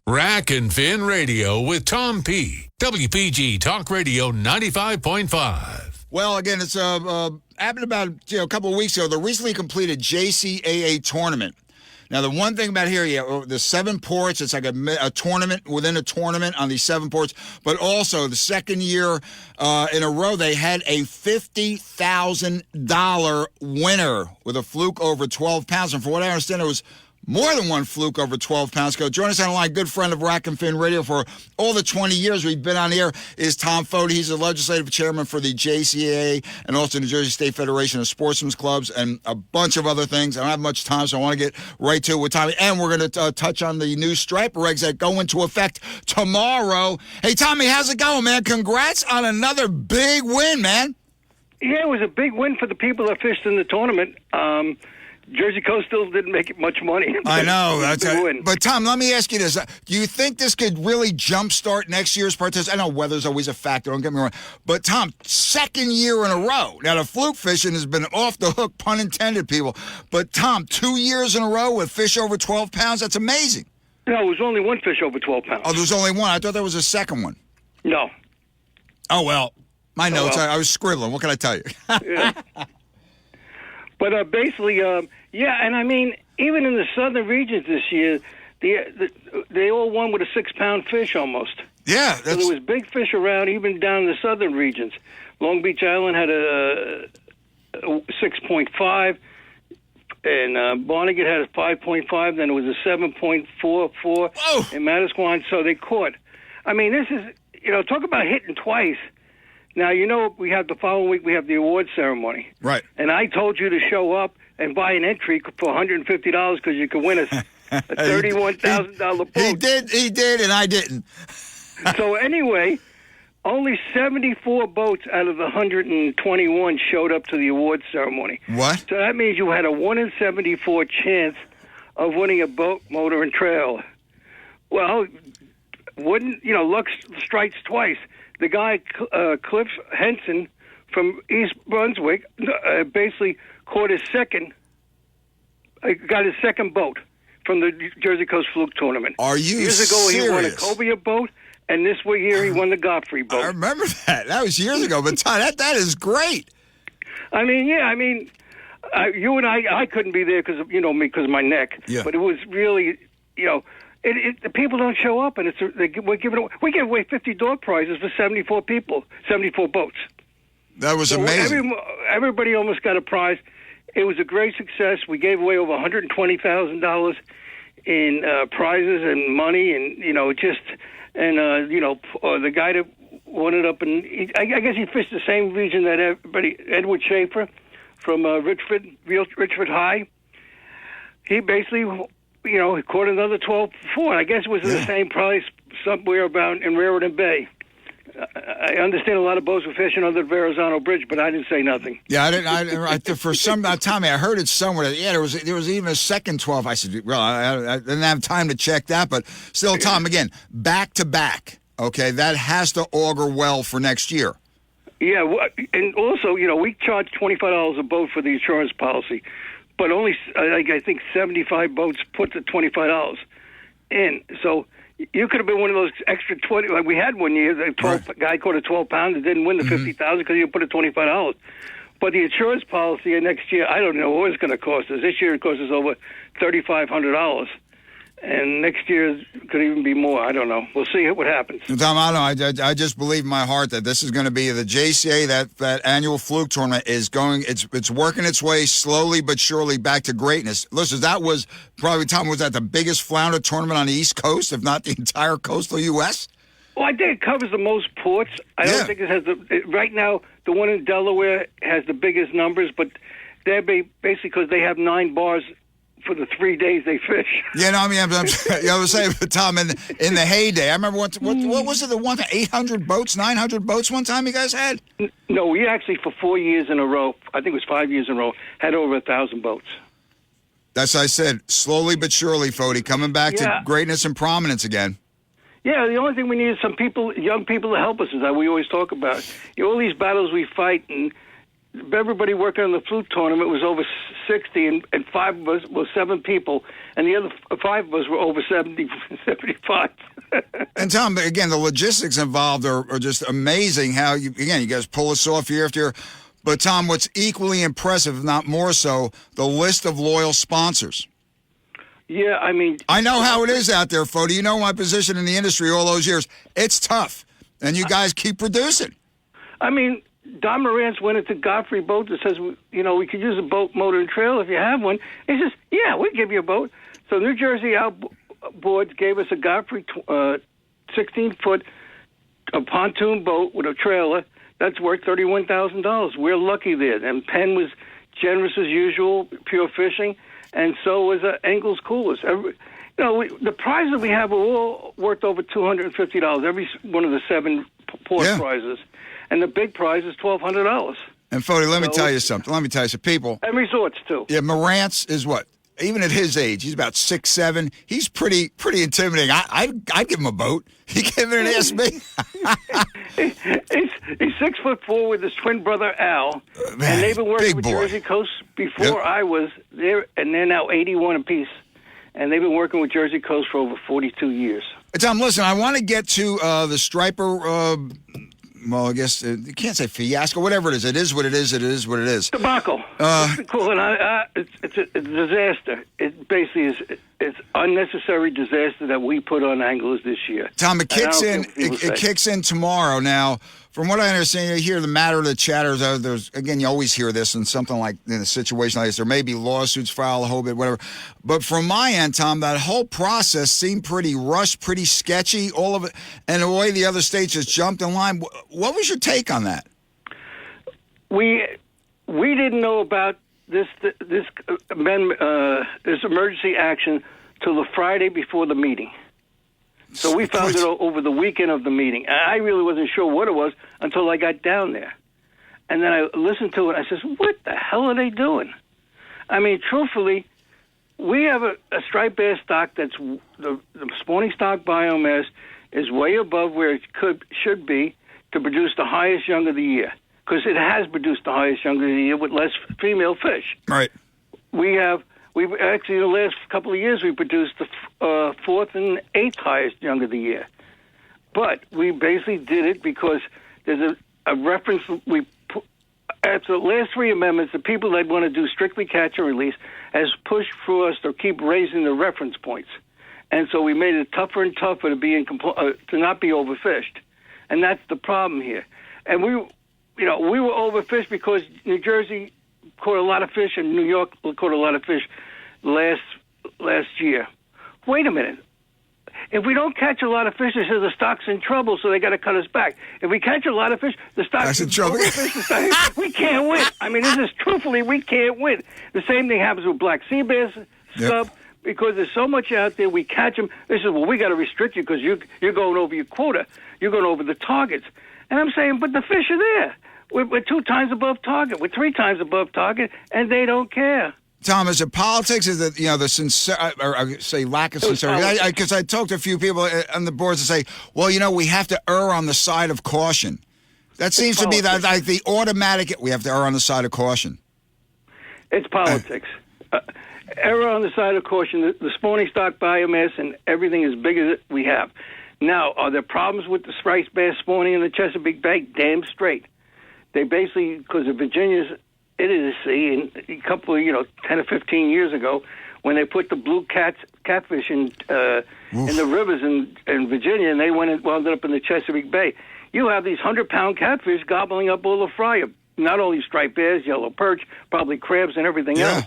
Rack and Fin Radio with Tom P. WPG Talk Radio 95.5. Well, again, it's happened about a couple of weeks ago. The recently completed JCAA tournament. Now, the one thing about here, the 7 ports, it's like a tournament within a tournament on these 7 ports. But also, the second year in a row, they had a $50,000 winner with a fluke over 12 pounds. And for what I understand, it was more than one fluke over 12 pounds. Join us on the line, good friend of Rack and Fin Radio for all the 20 years we've been on air, is Tom Fote. He's the legislative chairman for the JCAA and also New Jersey State Federation of Sportsmen's Clubs and a bunch of other things. I don't have much time, so I want to get right to it with Tommy. And we're going to touch on the new striper regs that go into effect tomorrow. Hey, Tommy, how's it going, man? Congrats on another big win, man. Yeah, it was a big win for the people that fished in the tournament. Jersey Coast still didn't make it much money. I know. But, Tom, let me ask you this. Do you think this could really jumpstart next year's participation? I know weather's always a factor, don't get me wrong. But, Tom, second year in a row. Now, the fluke fishing has been off the hook, pun intended, people. But, Tom, 2 years in a row with fish over 12 pounds, that's amazing. No, it was only one fish over 12 pounds. Oh, there was only one. I thought there was a second one. No. Oh, well. My notes, I was scribbling. What can I tell you? Yeah. But basically, yeah, and I mean, even in the southern regions this year, they all won with a 6-pound fish almost. Yeah. So there was big fish around, even down in the southern regions. Long Beach Island had a 6.5, and Barnegat had a 5.5, then it was a 7.44 in Manasquan, so they caught. I mean, this is, talk about hitting twice. Now, we have the following week, we have the award ceremony. Right. And I told you to show up and buy an entry for $150 because you could win a $31,000 boat. He did, and I didn't. So anyway, only 74 boats out of the 121 showed up to the award ceremony. What? So that means you had a 1 in 74 chance of winning a boat, motor, and trailer. Well, luck strikes twice. The guy, Cliff Henson from East Brunswick, basically got his second boat from the Jersey Coast Fluke Tournament. Are you Years ago, serious? he won a Cobia boat, and this year he won the Godfrey boat. I remember that. That was years ago, but Todd, that is great. I mean, you and I couldn't be there because me, because of my neck. Yeah. But it was really, the people don't show up, and we give away 50 dog prizes for 74 people, 74 boats. That was amazing. Everybody almost got a prize. It was a great success. We gave away over $120,000 in prizes and money, and the guy that won it up, and I guess he fished the same region that everybody. Edward Schaefer from Richford High. He basically. He caught another 12.4. I guess it was the same price somewhere about in Raritan Bay. I understand a lot of boats were fishing under the Verrazano Bridge, but I didn't say nothing. Yeah, I didn't. For some Tommy, I heard it somewhere. Yeah, there was even a second 12. I said, well, I didn't have time to check that, but still, Tom, again, back to back. Okay, that has to augur well for next year. Yeah, and also, we charge $25 a boat for the insurance policy. But only, I think, 75 boats put the $25 in. So you could have been one of those extra 20. Like we had one year, the guy caught a 12 pound and didn't win the 50,000 because he put a $25. But the insurance policy next year, I don't know what it's going to cost us. This year it costs us over $3,500. And next year could even be more. I don't know. We'll see what happens. Tom, I don't know. I just believe in my heart that this is going to be the JCA, that annual fluke tournament is going. It's working its way slowly but surely back to greatness. Listen, that was probably, Tom, was that the biggest flounder tournament on the East Coast, if not the entire coastal U.S.? Well, I think it covers the most ports. I don't think it has right now, the one in Delaware has the biggest numbers, but they're basically because they have 9 bars for the 3 days they fish. Yeah, no, I mean, I was saying, Tom, in the heyday, I remember what was it, the one 800 boats, 900 boats one time you guys had? No, we actually, for 4 years in a row, I think it was 5 years in a row, had over 1,000 boats. That's what I said, slowly but surely, Fody, coming back to greatness and prominence again. Yeah, the only thing we need is some people, young people to help us, as we always talk about. All these battles we fight, and everybody working on the flute tournament was over 60, and 5 of us, well, 7 people, and the other 5 of us were over 70, 75. And Tom, again, the logistics involved are just amazing. How you guys pull this off year after year. But Tom, what's equally impressive, if not more so, the list of loyal sponsors. Yeah, I mean, I know how it is out there, Fody. You know my position in the industry all those years. It's tough, and you guys keep producing. I mean, Don Morantz went into Godfrey Boat that says, we could use a boat, motor, and trailer if you have one. He says, yeah, we'll give you a boat. So New Jersey Outboards gave us a Godfrey 16-foot pontoon boat with a trailer. That's worth $31,000. We're lucky there. And Penn was generous as usual, pure fishing, and so was Engels Coolers. The prizes we have are all worth over $250. Every one of the 7 port prizes. And the big prize is $1,200. And Fody, let me tell you something. People. And resorts, too. Yeah, Morantz is what? Even at his age, he's about 6'7". He's pretty intimidating. I'd give him a boat. He came in and asked me. he's 6'4" with his twin brother Al, and they've been working with Jersey Coast before I was there, and they're now 81 apiece, and they've been working with Jersey Coast for over 42 years. Tom, listen, I want to get to the Striper. Well, I guess you can't say fiasco. Whatever it is what it is. It is what it is. Debacle. It's a disaster. It basically is. It's unnecessary disaster that we put on anglers this year. Tom, it kicks in. It kicks in tomorrow. Now, from what I understand, you hear the matter, the chatters. There's again, you always hear this in something like in a situation like this. There may be lawsuits filed, a whole bit, whatever. But from my end, Tom, that whole process seemed pretty rushed, pretty sketchy. All of it, and the way the other states just jumped in line. What was your take on that? We didn't know about this emergency action till the Friday before the meeting. So we found it over the weekend of the meeting. And I really wasn't sure what it was until I got down there. And then I listened to it, and I said, what the hell are they doing? I mean, truthfully, we have a striped bass stock that's the spawning stock biomass is way above where it should be to produce the highest young of the year, because it has produced the highest young of the year with less female fish. Right. We've actually, the last couple of years, we produced the 4th and 8th highest young of the year. But we basically did it because there's a reference after the last 3 amendments, the people that want to do strictly catch and release has pushed for us to keep raising the reference points. And so we made it tougher and tougher to not be overfished. And that's the problem here. And we were overfished because New Jersey caught a lot of fish and New York caught a lot of fish last year. Wait a minute. If we don't catch a lot of fish, they say the stock's in trouble, so they got to cut us back. If we catch a lot of fish, the stock's in trouble. We can't win. I mean, truthfully, we can't win. The same thing happens with black sea bass, sub, because there's so much out there. We catch them. They say, well, we got to restrict you because you're going over your quota. You're going over the targets. And I'm saying, but the fish are there. We're 2 times above target. We're 3 times above target, and they don't care. Tom, is it politics? Is it, the sincere, or I say lack of sincerity? Because I talked to a few people on the boards that say, well, we have to err on the side of caution. That seems to be like the automatic, we have to err on the side of caution. It's politics. Error on the side of caution. The spawning stock biomass and everything is bigger than we have. Now, are there problems with the striped bass spawning in the Chesapeake Bay? Damn straight. They basically, because of Virginia's idiocy, and a couple of, 10 or 15 years ago, when they put the blue catfish in the rivers in Virginia, and they wound up in the Chesapeake Bay. You have these 100-pound catfish gobbling up all the fry, not only striped bass, yellow perch, probably crabs and everything else.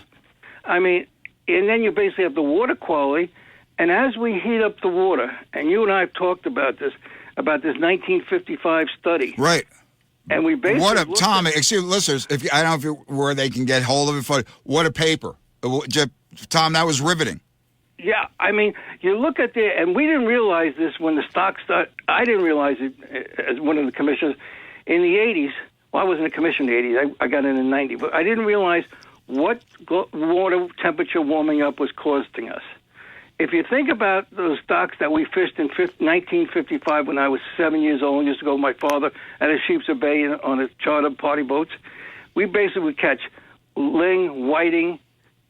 I mean, and then you basically have the water quality, and as we heat up the water, and you and I have talked about this 1955 study. Right. And we basically Tom, excuse listeners, I don't know where they can get hold of it. What a paper. Tom, that was riveting. Yeah, I mean, you look at there, and we didn't realize this when the stock started. I didn't realize it as one of the commissioners in the 80s. Well, I wasn't a commissioner in the 80s. I got in the 90s. But I didn't realize what water temperature warming up was costing us. If you think about those stocks that we fished in 1955 when I was 7 years old, used to go with my father at a Sheepshead Bay on a charter party boats, we basically would catch ling, whiting,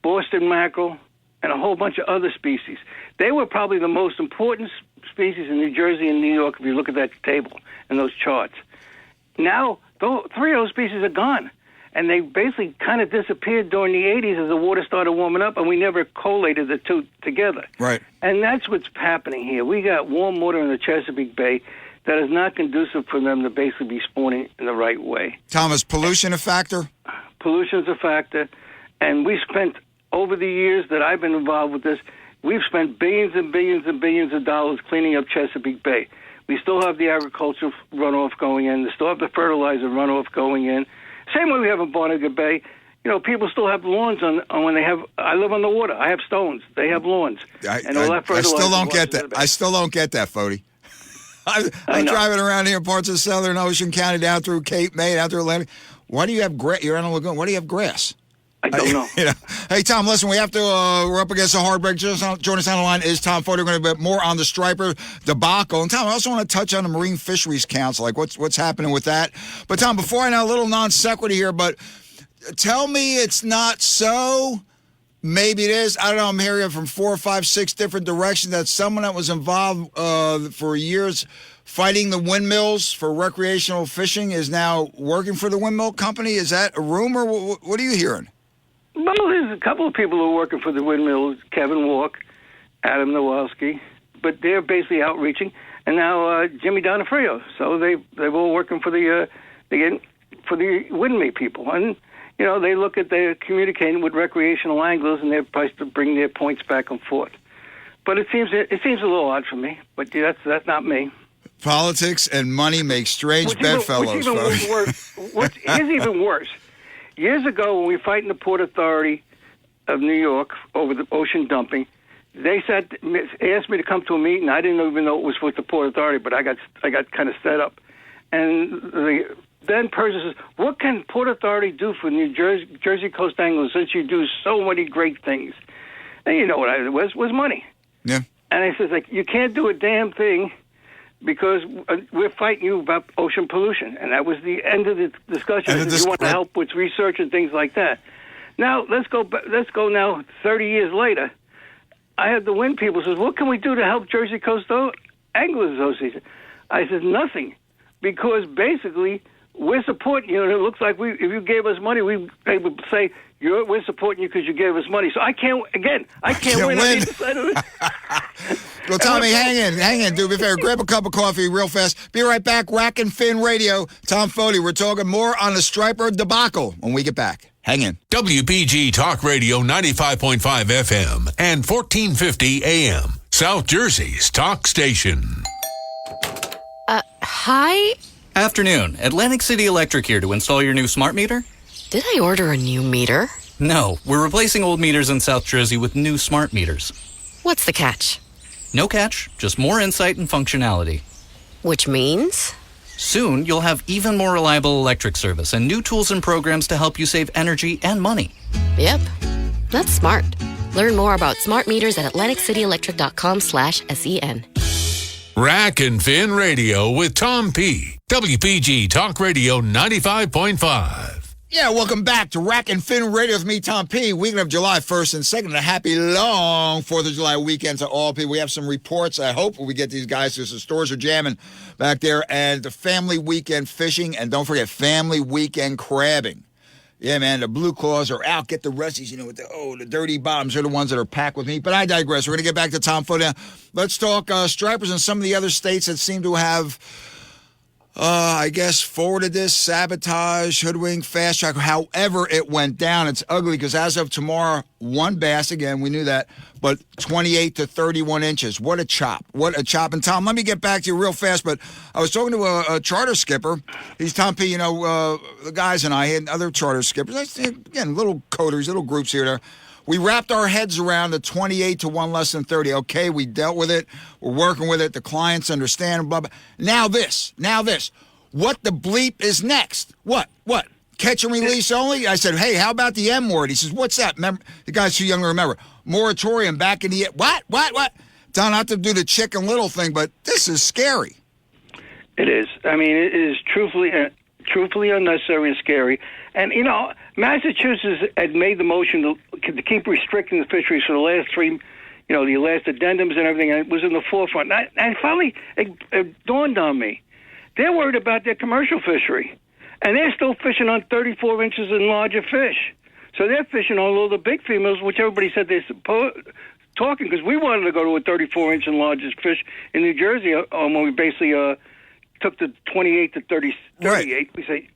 Boston mackerel, and a whole bunch of other species. They were probably the most important species in New Jersey and New York if you look at that table and those charts. Now, three of those species are gone. And they basically kind of disappeared during the 80s as the water started warming up, and we never collated the two together. Right. And that's what's happening here. We got warm water in the Chesapeake Bay that is not conducive for them to basically be spawning in the right way. Tom, is pollution a factor? Pollution's a factor, and we spent, over the years that I've been involved with this, we've spent billions and billions and billions of dollars cleaning up Chesapeake Bay. We still have the agricultural runoff going in. We still have the fertilizer runoff going in. Same way we have in Barnegat Bay. You know, people still have lawns on when they have. I live on the water. I have stones. They have lawns. I still don't get that. I still don't get that, Fody. I'm driving around here in parts of Southern Ocean County, down through Cape May, down through Atlantic. Why do you have grass? You're on a lagoon. Why do you have grass? I don't know. You know. Hey, Tom, listen, we have to, we're up against a hard break. Join us on the line is Tom Fody. We're going to be more on the striper debacle. And, Tom, I also want to touch on the Marine Fisheries Council, like what's happening with that. But, Tom, before I know, a little non sequitur here, but tell me it's not so. Maybe it is. I don't know. I'm hearing from 4, 5, 6 different directions that someone that was involved for years fighting the windmills for recreational fishing is now working for the windmill company. Is that a rumor? What are you hearing? Well, there's a couple of people who are working for the windmills, Kevin Walk, Adam Nowalski, but they're basically outreaching, and now Jimmy Donofrio. So they're all working for the windmill people, and you know they're communicating with recreational anglers, and they're supposed to bring their points back and forth. But it seems a little odd for me, but that's not me. Politics and money make strange bedfellows. Here's even worse. Years ago, when we were fighting the Port Authority of New York over the ocean dumping, they asked me to come to a meeting. I didn't even know it was with the Port Authority, but I got kind of set up. And then person says, "What can Port Authority do for New Jersey coast anglers since you do so many great things?" And you know what it was money. Yeah. And I says, like, you can't do a damn thing because we're fighting you about ocean pollution. And that was the end of the discussion. You want to help with research and things like that. Now, let's go now 30 years later. I had the wind people says, what can we do to help Jersey Coast Anglers Association? I said, nothing, because basically we're supporting you, and it looks like if you gave us money, they would say, we're supporting you because you gave us money. So I can't win. On either side of it. Well, Tommy, hang in. Do me a favor. Grab a cup of coffee real fast. Be right back. Rack and Fin Radio. Tom Fody. We're talking more on the striper debacle when we get back. Hang in. WPG Talk Radio 95.5 FM and 1450 AM. South Jersey's talk station. Hi? Afternoon. Atlantic City Electric here to install your new smart meter. Did I order a new meter? No, we're replacing old meters in South Jersey with new smart meters. What's the catch? No catch, just more insight and functionality. Which means? Soon, you'll have even more reliable electric service and new tools and programs to help you save energy and money. Yep, that's smart. Learn more about smart meters at AtlanticCityElectric.com/SEN. Rack and Fin Radio with Tom P. WPG Talk Radio 95.5. Yeah, welcome back to Rack and Fin Radio with me, Tom P. Weekend of July 1st and 2nd, and a happy long 4th of July weekend to all people. We have some reports. I hope we get these guys because the stores are jamming back there. And the family weekend fishing, and don't forget, family weekend crabbing. Yeah, man, the Blue Claws are out. Get the Russies, with the dirty bottoms are the ones that are packed with meat. But I digress. We're going to get back to Tom Fody. Let's talk stripers and some of the other states that seem to have forwarded this, sabotage, hoodwink, fast track, however it went down. It's ugly because as of tomorrow, one bass, again, we knew that, but 28 to 31 inches. What a chop. What a chop. And Tom, let me get back to you real fast, but I was talking to a charter skipper. He's Tom P., the guys and I and other charter skippers. Again, little coteries, little groups here and there. We wrapped our heads around the 28 to 1 less than 30. Okay, we dealt with it. We're working with it. The clients understand, blah, blah. Now this. What the bleep is next? What? Catch and release only? I said, hey, how about the M word? He says, what's that? Remember, the guy's too young to remember. Moratorium back in the... What? Don, not to do the Chicken Little thing, but this is scary. It is. I mean, it is truthfully truthfully unnecessary and scary. And, Massachusetts had made the motion to keep restricting the fisheries for the last three, the last addendums and everything, and it was in the forefront. And finally, it dawned on me. They're worried about their commercial fishery, and they're still fishing on 34 inches and larger fish. So they're fishing on all the big females, which everybody said they're talking, because we wanted to go to a 34-inch and largest fish in New Jersey when we basically took the 28 to 38. Right. We say,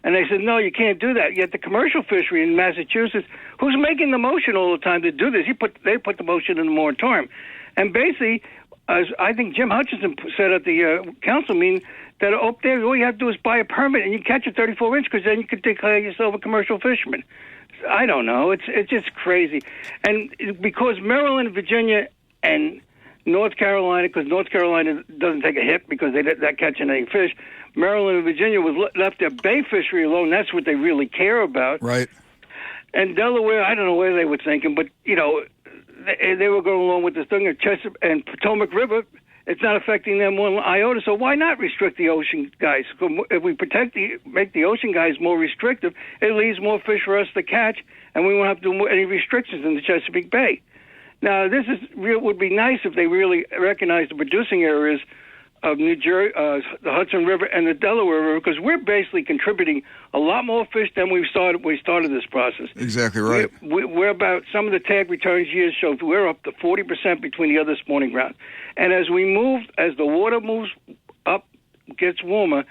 and they said, no, you can't do that. Yet the commercial fishery in Massachusetts, who's making the motion all the time to do this, they put the motion in the moratorium. And basically, as I think Jim Hutchinson said at the council meeting, that up there, all you have to do is buy a permit and you catch a 34-inch, because then you can declare yourself a commercial fisherman. I don't know. It's just crazy. And because Maryland, Virginia, and North Carolina, because North Carolina doesn't take a hit because they're not catching any fish, Maryland and Virginia was left their bay fishery alone. That's what they really care about. Right. And Delaware, I don't know where they were thinking, but, they were going along with this thing of Chesapeake and Potomac River. It's not affecting them one iota, so why not restrict the ocean guys? If we make the ocean guys more restrictive, it leaves more fish for us to catch, and we won't have to do any restrictions in the Chesapeake Bay. Now, would be nice if they really recognize the producing areas of New Jersey, the Hudson River and the Delaware River, because we're basically contributing a lot more fish than we started this process. Exactly right. We're about, some of the tag returns years show we're up to 40% between the other spawning grounds. And as the water moves up, gets warmer,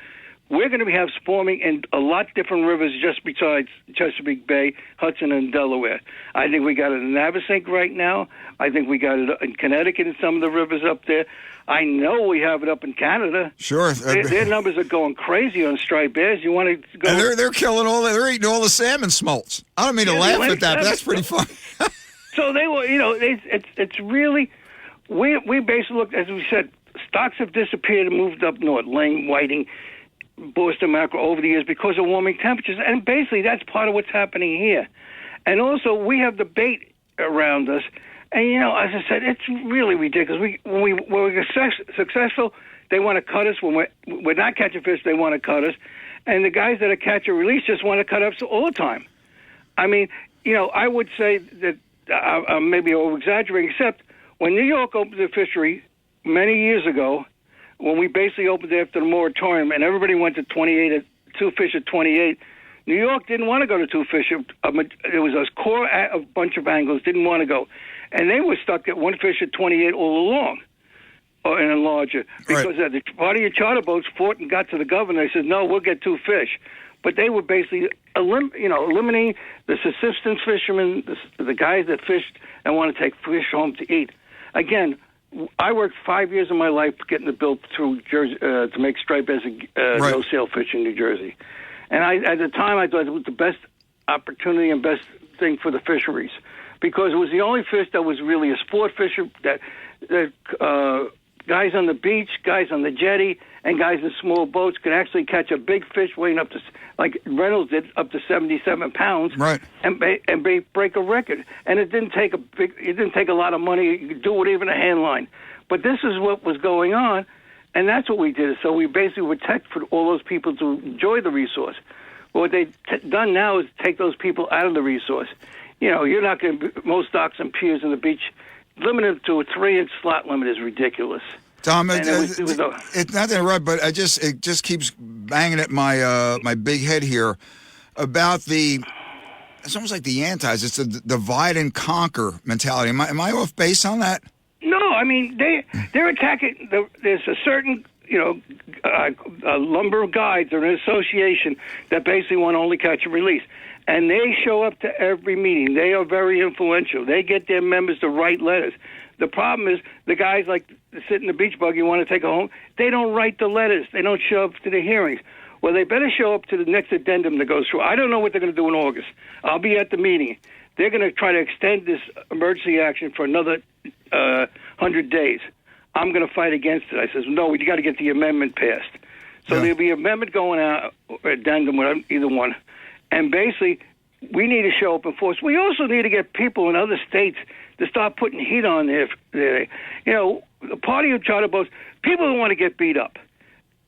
we're going to have spawning in a lot different rivers just besides Chesapeake Bay, Hudson, and Delaware. I think we got it in Navesink right now. I think we got it in Connecticut and some of the rivers up there. I know we have it up in Canada. Sure. Their numbers are going crazy on striped bass. You want to go? And they're killing they're eating all the salmon smolts. I don't mean to laugh at that, but that's pretty fun. So they were, it's really, we basically looked, as we said, stocks have disappeared and moved up north, laying, whiting, Boston mackerel over the years because of warming temperatures. And basically that's part of what's happening here. And also we have the bait around us. And, as I said, it's really ridiculous. When we're successful, they want to cut us. When we're not catching fish, they want to cut us. And the guys that are catch and release just want to cut us all the time. I mean, I would say that maybe over-exaggerating, except when New York opened the fishery many years ago, when we basically opened it after the moratorium, and everybody went to 28, 2 fish at 28, New York didn't want to go to 2 fish. It was a core a bunch of anglers didn't want to go. And they were stuck at 1 fish at 28 all along, and larger. Because the part of your charter boats fought and got to the governor. They said, no, we'll get 2 fish. But they were basically eliminating the subsistence fishermen, the guys that fished and want to take fish home to eat. Again, I worked 5 years of my life getting the bill through Jersey to make striped bass no-sale fish in New Jersey. And at the time, I thought it was the best opportunity and best thing for the fisheries, because it was the only fish that was really a sport fisher, that guys on the beach, guys on the jetty, and guys in small boats could actually catch a big fish weighing up to, like Reynolds did, up to 77 pounds, right, and break a record. And it didn't take a lot of money. You could do it even a hand line. But this is what was going on, and that's what we did. So we basically would protect for all those people to enjoy the resource. What they've done now is take those people out of the resource. You're not going to, most docks and piers on the beach, limited to a 3-inch slot limit is ridiculous. Tom, it's not to interrupt, but it just keeps banging at my big head here about it's almost like the antis. It's a divide and conquer mentality. Am I off base on that? No, I mean they're attacking. There's a certain lumber guides or an association that basically want to only catch and release. And they show up to every meeting. They are very influential. They get their members to write letters. The problem is the guys like sit in the beach buggy want to take it home. They don't write the letters. They don't show up to the hearings. Well, they better show up to the next addendum that goes through. I don't know what they're going to do in August. I'll be at the meeting. They're going to try to extend this emergency action for another 100 days. I'm going to fight against it. I says, no, we got to get the amendment passed. So there'll be an amendment going out, addendum, either one. And basically, we need to show up and force. We also need to get people in other states to start putting heat on there. The party of charter boats, people don't want to get beat up.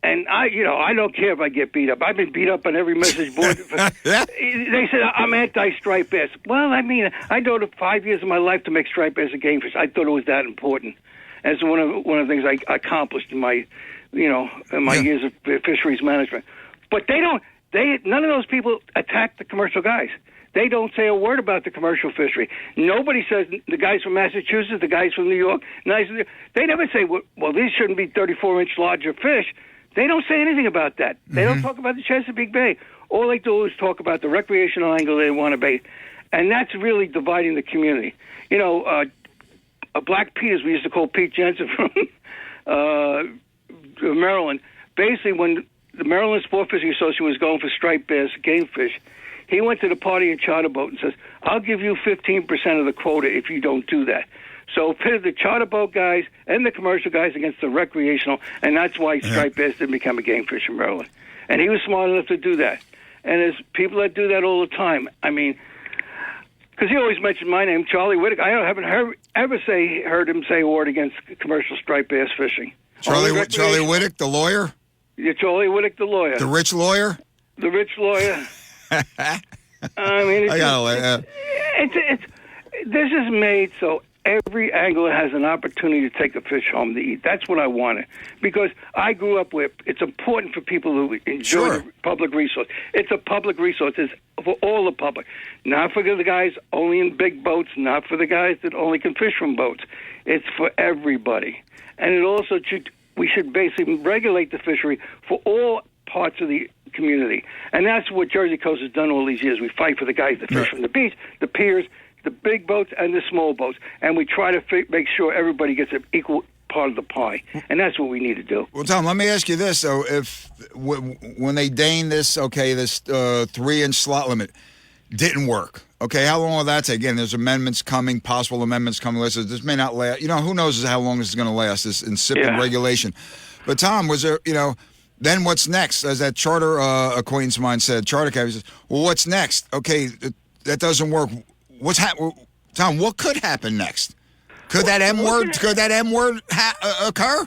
And I don't care if I get beat up. I've been beat up on every message board. They said I'm anti-striped bass. Well, I mean, I devoted 5 years of my life to make striped bass a game fish. I thought it was that important. As one of the things I accomplished in my, years of fisheries management. But none of those people attack the commercial guys. They don't say a word about the commercial fishery. Nobody says the guys from Massachusetts, the guys from New York. They never say, well, these shouldn't be 34-inch larger fish. They don't say anything about that. They don't talk about the Chesapeake Bay. All they do is talk about the recreational angle they want to bait. And that's really dividing the community. Black Peters, we used to call Pete Jensen from Maryland. Basically, when the Maryland Sport Fishing Association was going for striped bass, game fish, he went to the party in charter boat and says, I'll give you 15% of the quota if you don't do that. So pitted the charter boat guys and the commercial guys against the recreational, and that's why striped bass didn't become a game fish in Maryland. And he was smart enough to do that. And there's people that do that all the time. I mean, because he always mentioned my name, Charlie Whittick. I haven't heard him say a word against commercial striped bass fishing. Charlie Whittick, the lawyer? Yeah, Charlie Whittick, the lawyer. The rich lawyer? The rich lawyer. I mean, this is made so every angler has an opportunity to take a fish home to eat. That's what I wanted. Because I grew up with, it's important for people who enjoy the public resource. It's a public resource. It's for all the public. Not for the guys only in big boats, not for the guys that only can fish from boats. It's for everybody. And it also we should basically regulate the fishery for all parts of the community. And that's what Jersey Coast has done all these years. We fight for the guys that fish from the beach, the piers, the big boats, and the small boats. And we try to make sure everybody gets an equal part of the pie. And that's what we need to do. Well, Tom, let me ask you this, though. When they deigned this 3-inch slot limit, didn't work. Okay, how long will that take? Again, there's amendments coming, possible amendments coming. This may not last. Who knows how long this is going to last, this insipid regulation. But, Tom, was there, then what's next? As that charter acquaintance of mine said, charter captain says, well, what's next? Okay, that doesn't work. Tom, what could happen next? Could that M word occur?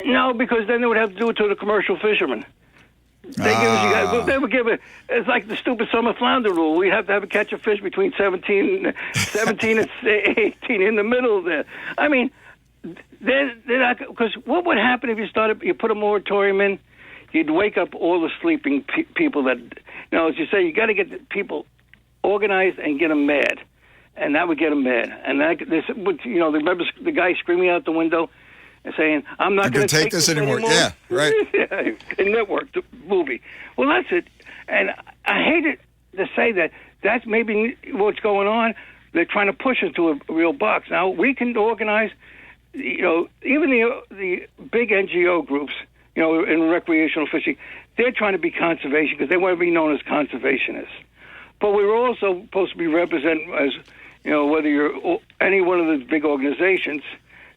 No, because then they would have to do it to the commercial fishermen. They would give it. It's like the stupid summer flounder rule. We have to catch a fish between 17 and 18 in the middle there. I mean, they're not, because what would happen if you put a moratorium in? You'd wake up all the sleeping people that, as you say, you got to get the people organized and get them mad, and that would get them mad. And remember the guy screaming out the window and saying, "I'm not going to take this anymore." Yeah, right. In Network, the movie. Well, that's it. And I hate it to say that. That's maybe what's going on. They're trying to push us to a real box. Now we can organize. Even the big NGO groups, in recreational fishing, they're trying to be conservation because they want to be known as conservationists. But we're also supposed to be represented as, whether you're any one of the big organizations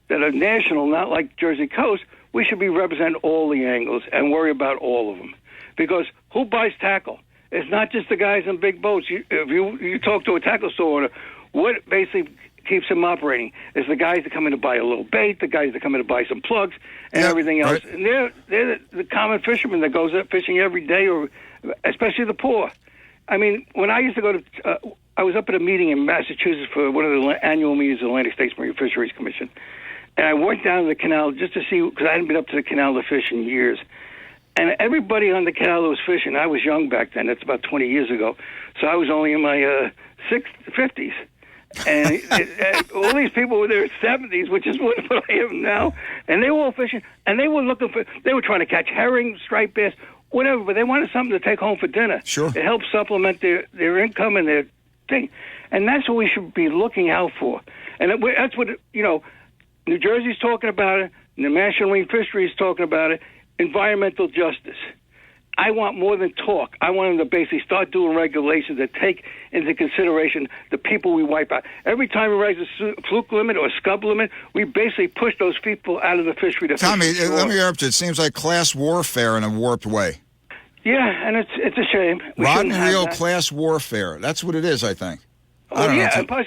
that are national, not like Jersey Coast, we should be representing all the angles and worry about all of them. Because who buys tackle? It's not just the guys in big boats. If you talk to a tackle store owner, what basically keeps them operating is the guys that come in to buy a little bait, the guys that come in to buy some plugs, and everything else. Right. And they're the common fisherman that goes up fishing every day, or especially the poor. I mean, when I used to go to, I was up at a meeting in Massachusetts for one of the annual meetings of the Atlantic States Marine Fisheries Commission, and I went down to the canal just to see, because I hadn't been up to the canal to fish in years. And everybody on the canal that was fishing, I was young back then, that's about 20 years ago, so I was only in my 50s. And all these people were in their 70s, which is what I am now, and they were all fishing, and they were trying to catch herring, striped bass, whatever, but they wanted something to take home for dinner. Sure. It helps supplement their income and their thing. And that's what we should be looking out for. And that's what, New Jersey's talking about it, and the National Marine Fisheries is talking about it, environmental justice. I want more than talk. I want them to basically start doing regulations that take into consideration the people we wipe out. Every time we raise a fluke limit or a scub limit, we basically push those people out of the fishery. Tommy, let me interrupt you. It seems like class warfare in a warped way. Yeah, and it's a shame. Rotten real class warfare. That's what it is, I think. And plus,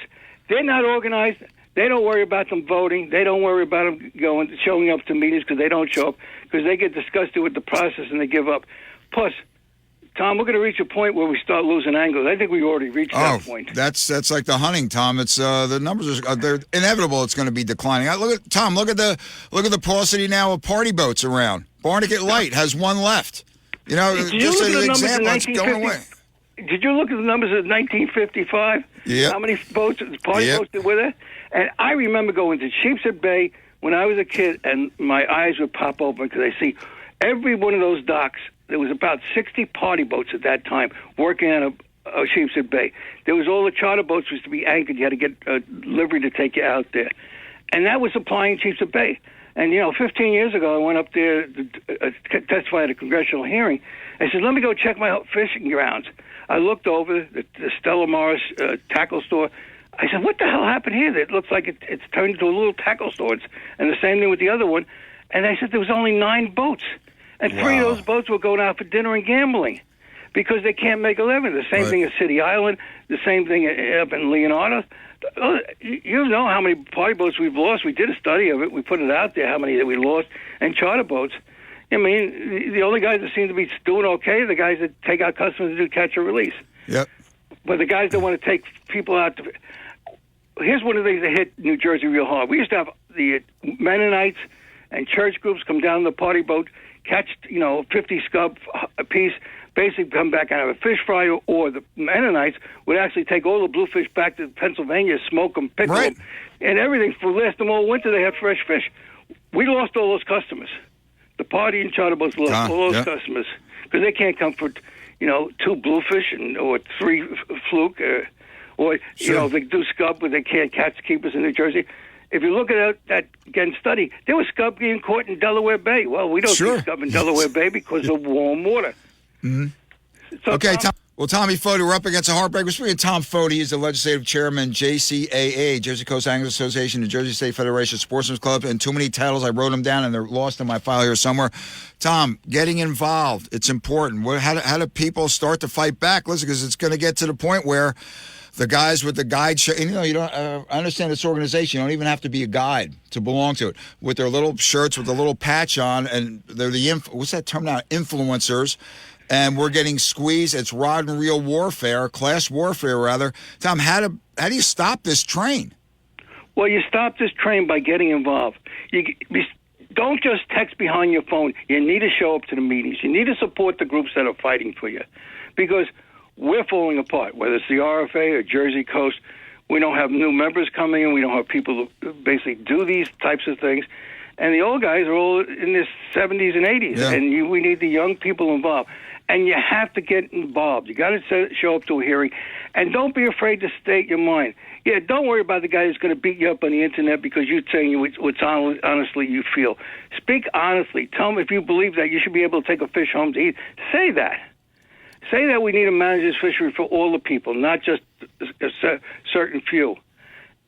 they're not organized. They don't worry about them voting. They don't worry about them showing up to meetings because they don't show up because they get disgusted with the process and they give up. Plus, Tom, we're going to reach a point where we start losing angles. I think we already reached that point. That's like the hunting, Tom. It's the numbers they're inevitable. It's going to be declining. Look at the paucity now of party boats around. Barnegat Light has one left. You know, just as an example, it's going away. Did you look at the numbers of 1955? Yeah. How many party boats were there? And I remember going to Sheepshead Bay when I was a kid, and my eyes would pop open because I see every one of those docks. There was about 60 party boats at that time working on a Sheepshead Bay. There was all the charter boats used to be anchored. You had to get a livery to take you out there. And that was supplying Sheepshead Bay. And, 15 years ago, I went up there to testify at a congressional hearing. I said, let me go check my fishing grounds. I looked over the Stella Morris tackle store. I said, what the hell happened here? It looks like it's turned into a little tackle store. And the same thing with the other one. And I said, there was only 9 boats. And 3 of those boats were going out for dinner and gambling because they can't make a living. The same thing at City Island, the same thing up in Leonardo. You know how many party boats we've lost. We did a study of it. We put it out there, how many that we lost, and charter boats. I mean, the only guys that seem to be doing okay are the guys that take out customers to do catch and release. Yep. But the guys that want to take people out to... Here's one of the things that hit New Jersey real hard. We used to have the Mennonites and church groups come down the party boat, catch 50 scub a piece, basically come back and have a fish fry, or the Mennonites would actually take all the bluefish back to Pennsylvania, smoke them, pickle them, and everything for last them all winter. They had fresh fish. We lost all those customers. The party and charter boats lost all those customers because they can't come for 2 bluefish or 3 fluke, or if they do scub, but they can't catch keepers in New Jersey. If you look at that again study, there was scub being caught in Delaware Bay. Well, we don't see scub in Delaware Bay because of warm water. Mm-hmm. So, okay, Tommy Foti, we're up against a heartbreak. We're speaking of Tom Foti. He's the legislative chairman, JCAA, Jersey Coast Anglers Association, New Jersey State Federation of Sportsmen's Club, and too many titles. I wrote them down, and they're lost in my file here somewhere. Tom, getting involved, it's important. How do people start to fight back? Listen, because it's going to get to the point where the guys with the guide show, and you don't. I understand this organization. You don't even have to be a guide to belong to it. With their little shirts with a little patch on, and they're what's that term now? Influencers, and we're getting squeezed. It's rod and reel warfare, class warfare rather. Tom, how do you stop this train? Well, you stop this train by getting involved. Don't just text behind your phone. You need to show up to the meetings. You need to support the groups that are fighting for you, because we're falling apart, whether it's the RFA or Jersey Coast. We don't have new members coming in. We don't have people who basically do these types of things. And the old guys are all in their 70s and 80s, and we need the young people involved. And you have to get involved. You got to show up to a hearing. And don't be afraid to state your mind. Yeah, don't worry about the guy who's going to beat you up on the Internet because you're saying what's honestly you feel. Speak honestly. Tell them if you believe that you should be able to take a fish home to eat. Say that. Say that we need to manage this fishery for all the people, not just a certain few.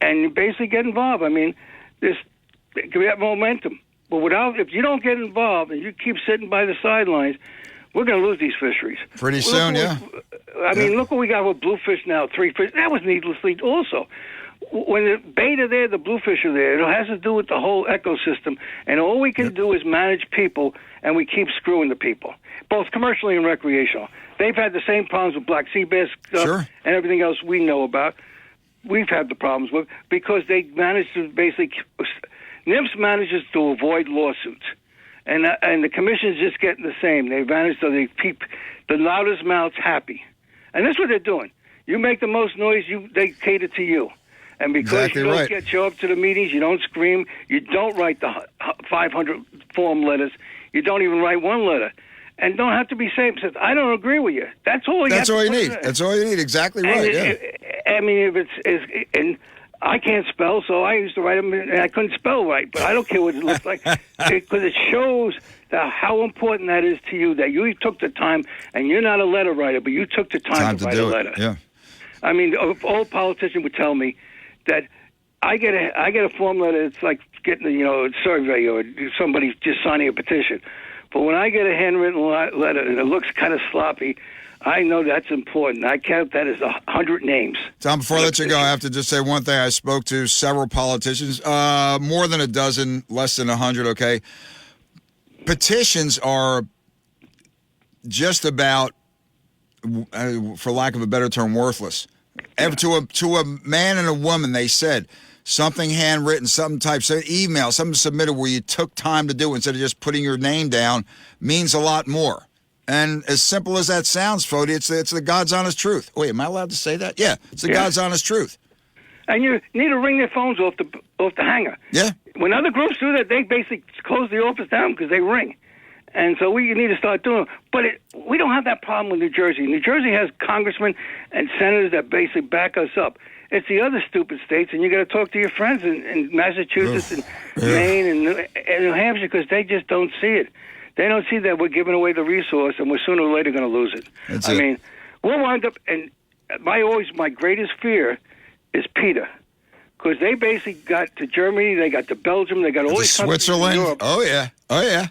And basically get involved. I mean, we have momentum. But if you don't get involved and you keep sitting by the sidelines, we're going to lose these fisheries. Pretty soon, I mean, look what we got with bluefish now, 3 fish. That was needlessly also. When the bait are there, the bluefish are there. It has to do with the whole ecosystem. And all we can do is manage people, and we keep screwing the people, both commercially and recreational. They've had the same problems with black sea bass stuff and everything else we know about. We've had the problems with because they managed to basically NIMS manages to avoid lawsuits, and the commission's just getting the same. They manage to keep the loudest mouths happy, and that's what they're doing. You make the most noise, they cater to you. And because you don't show up to the meetings, you don't scream, you don't write the 500 form letters, you don't even write one letter. And don't have to be saying, I don't agree with you. That's all you need. That's all you need. Exactly right. I mean, if it's and I can't spell, so I used to write them, and I couldn't spell right. But I don't care what it looks like because it shows how important that is to you, that you took the time, and you're not a letter writer, but you took the time to write a letter. Yeah. I mean, an old politician would tell me that I get a form letter. It's like getting a survey or somebody just signing a petition. But when I get a handwritten letter and it looks kind of sloppy, I know that's important. I count that as 100 names. Tom, before I let you go, I have to just say one thing. I spoke to several politicians, more than a dozen, less than 100, okay? Petitions are just about, for lack of a better term, worthless. To a man and a woman, they said, something handwritten, something typed, email, something submitted where you took time to do instead of just putting your name down means a lot more. And as simple as that sounds, Fody, it's the God's honest truth. Wait, am I allowed to say that? Yeah, it's the God's honest truth. And you need to ring their phones off the hanger. Yeah. When other groups do that, they basically close the office down because they ring. And so we need to start doing it. But we don't have that problem with New Jersey. New Jersey has congressmen and senators that basically back us up. It's the other stupid states, and you got to talk to your friends in Massachusetts and Maine and New Hampshire because they just don't see it. They don't see that we're giving away the resource, and we're sooner or later going to lose it. I mean, we'll wind up, and my greatest fear is PETA, because they basically got to Germany, they got to Belgium, they got all these countries Switzerland. in Europe. Oh yeah.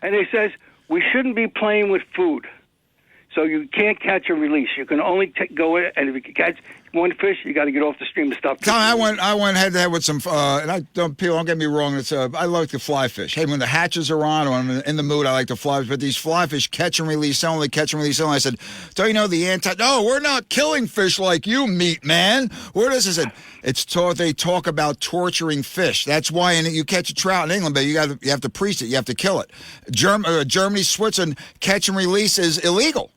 And they says we shouldn't be playing with food. So you can't catch and release. You can only go in, and if you can catch one fish, you got to get off the stream and stop. Tom, I went head to head with some, and people don't get me wrong. It's I like to fly fish. Hey, when the hatches are on, or I'm in the mood, I like to fly. But these fly fish catch and release only, catch and release only. I said, don't you know No, we're not killing fish like you, meat man. Where does it? They talk about torturing fish. That's why you catch a trout in England, but you have to priest it. You have to kill it. Germany, Switzerland, catch and release is illegal.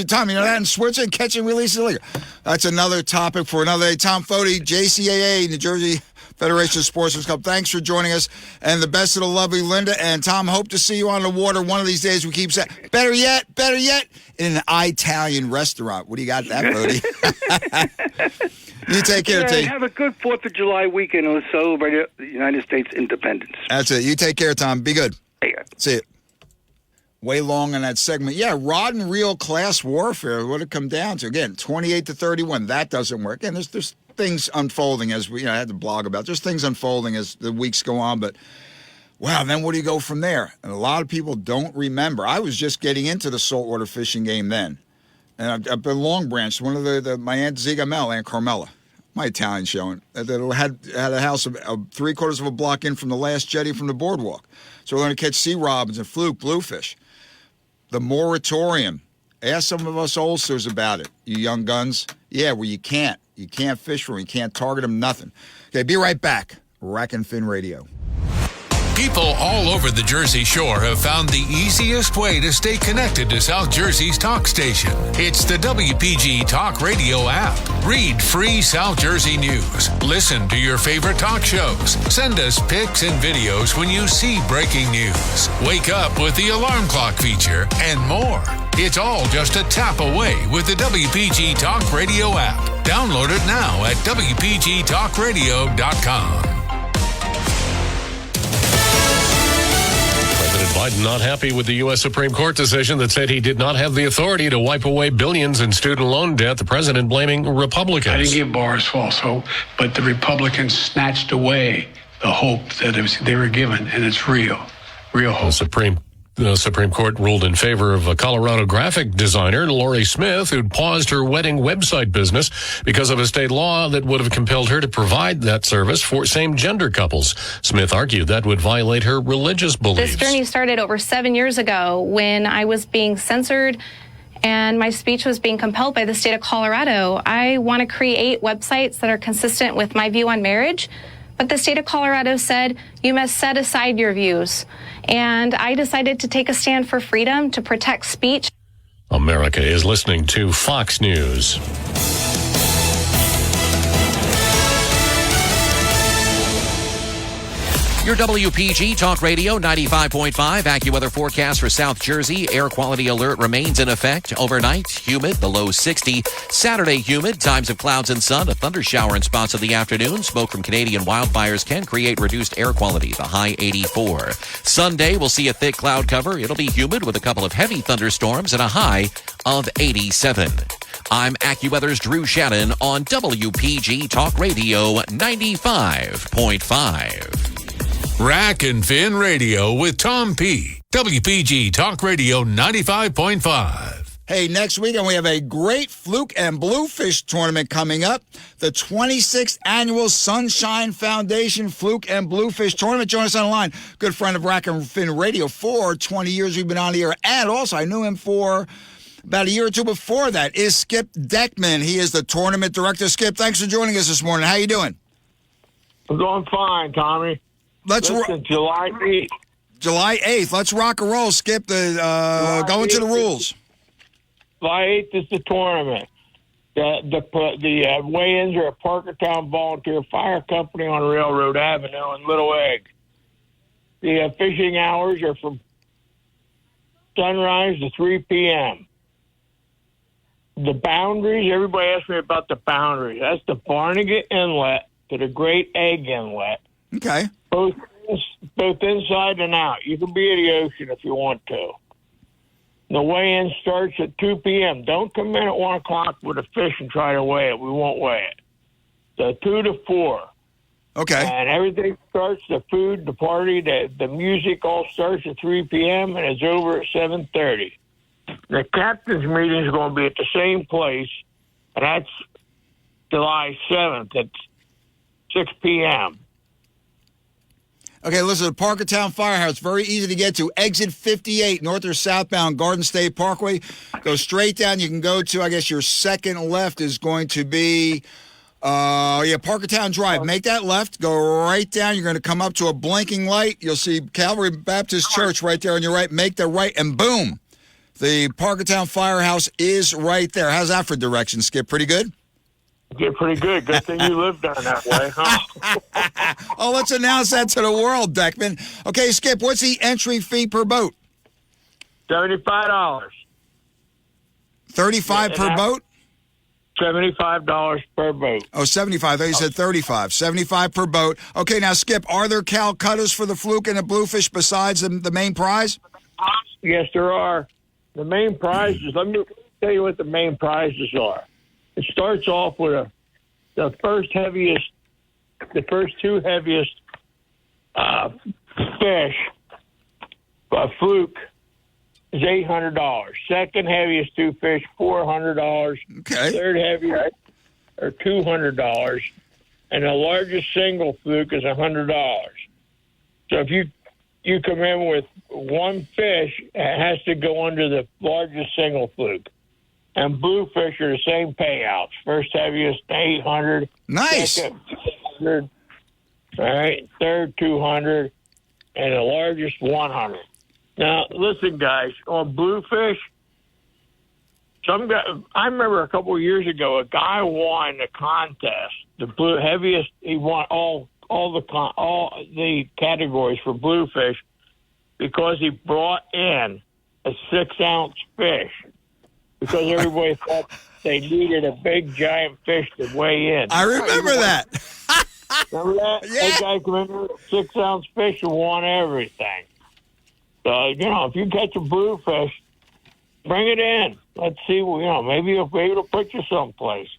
Tom, you know that in Switzerland, catch and release is illegal. That's another topic for another day. Tom Fody, JCAA, New Jersey Federation of Sportsmen's Club. Thanks for joining us, and the best of the lovely Linda. And Tom, hope to see you on the water one of these days. We keep saying, better yet, in an Italian restaurant. What do you got that, Fody? You take care, T. Have a good 4th of July weekend and celebrate the United States independence. That's it. You take care, Tom. Be good. Hey. See you. Way long in that segment. Yeah, rod and reel class warfare. What it come down to? Again, 28-31. That doesn't work. And there's things unfolding as we I had to blog about. There's things unfolding as the weeks go on. But, wow, then where do you go from there? And a lot of people don't remember. I was just getting into the saltwater fishing game then. And up in Long Branch, one of my Aunt Zigamel, Aunt Carmela, my Italian showing, that had a house of 3/4 of a block in from the last jetty from the boardwalk. So we're going to catch sea robins and fluke bluefish. The moratorium. Ask some of us oldsters about it, you young guns. Yeah, well, you can't fish for them. You can't target them, nothing. Okay, be right back. Rack and Fin Radio. People all over the Jersey Shore have found the easiest way to stay connected to South Jersey's talk station. It's the WPG Talk Radio app. Read free South Jersey news. Listen to your favorite talk shows. Send us pics and videos when you see breaking news. Wake up with the alarm clock feature and more. It's all just a tap away with the WPG Talk Radio app. Download it now at WPGTalkRadio.com. Biden not happy with the U.S. Supreme Court decision that said he did not have the authority to wipe away billions in student loan debt. The president blaming Republicans. I didn't give Boris false hope, but the Republicans snatched away the hope that they were given, and it's real hope. The Supreme Court ruled in favor of a Colorado graphic designer, Lori Smith, who'd paused her wedding website business because of a state law that would have compelled her to provide that service for same-gender couples. Smith argued that would violate her religious beliefs. This journey started over 7 years ago when I was being censored and my speech was being compelled by the state of Colorado. I want to create websites that are consistent with my view on marriage, but the state of Colorado said you must set aside your views. And I decided to take a stand for freedom to protect speech. America is listening to Fox News. Your WPG Talk Radio 95.5 AccuWeather forecast for South Jersey. Air quality alert remains in effect. Overnight, humid, the low 60. Saturday, humid, times of clouds and sun. A thunder shower in spots of the afternoon. Smoke from Canadian wildfires can create reduced air quality. The high 84. Sunday, we'll see a thick cloud cover. It'll be humid with a couple of heavy thunderstorms and a high of 87. I'm AccuWeather's Drew Shannon on WPG Talk Radio 95.5. Rack and Fin Radio with Tom P. WPG Talk Radio 95.5. Hey, next weekend we have a great Fluke and Bluefish tournament coming up. The 26th Annual Sunshine Foundation Fluke and Bluefish Tournament. Join us on the line. Good friend of Rack and Fin Radio for 20 years we've been on the air. And also, I knew him for about a year or two before that, is Skip Deckman. He is the tournament director. Skip, thanks for joining us this morning. How you doing? I'm doing fine, Tommy. Listen, July 8th. July 8th. Let's rock and roll, Skip. Go into the rules. July 8th is the tournament. The weigh-ins are at Parkertown Volunteer Fire Company on Railroad Avenue in Little Egg. The fishing hours are from sunrise to 3 p.m. The boundaries, everybody asks me about the boundaries. That's the Barnegat Inlet to the Great Egg Inlet. Okay. Both inside and out. You can be in the ocean if you want to. The weigh-in starts at 2 p.m. Don't come in at 1 o'clock with a fish and try to weigh it. We won't weigh it. So 2 to 4. Okay. And everything starts, the food, the party, the music all starts at 3 p.m. and it's over at 7:30. The captain's meeting is going to be at the same place, and that's July 7th at 6 p.m. Okay, listen, the Parkertown Firehouse, very easy to get to. Exit 58, north or southbound Garden State Parkway. Go straight down. You can go to, I guess, your second left is going to be, Parkertown Drive. Make that left. Go right down. You're going to come up to a blinking light. You'll see Calvary Baptist Church right there on your right. Make the right, and boom, the Parkertown Firehouse is right there. How's that for directions, Skip? Pretty good? Get pretty good. Good thing you live down that way, huh? Oh, let's announce that to the world, Deckman. Okay, Skip, what's the entry fee per boat? $75. $35 per boat? $75 per boat. Oh, 75. I thought you said 35. 75 per boat. Okay, now, Skip, are there Calcuttas for the Fluke and the Bluefish besides the main prize? Yes, there are. The main prizes, let me tell you what the main prizes are. It starts off with the first two heaviest fish by Fluke is $800. Second heaviest two fish, $400. Okay. Third heaviest are $200, and the largest single Fluke is $100. So if you come in with one fish, it has to go under the largest single Fluke. And Bluefish are the same payouts. First heaviest, $800. Nice. Second, $200. All right. Third, $200. And the largest, $100. Now, listen, guys, on Bluefish, I remember a couple of years ago, a guy won the contest. The heaviest, he won all the categories for Bluefish because he brought in a 6-ounce fish. Because everybody thought they needed a big, giant fish to weigh in. I remember that. Remember that? Yeah. That guy came in with a 6-ounce fish and won everything. So, if you catch a Bluefish, bring it in. Let's see, maybe you'll be able to put you someplace.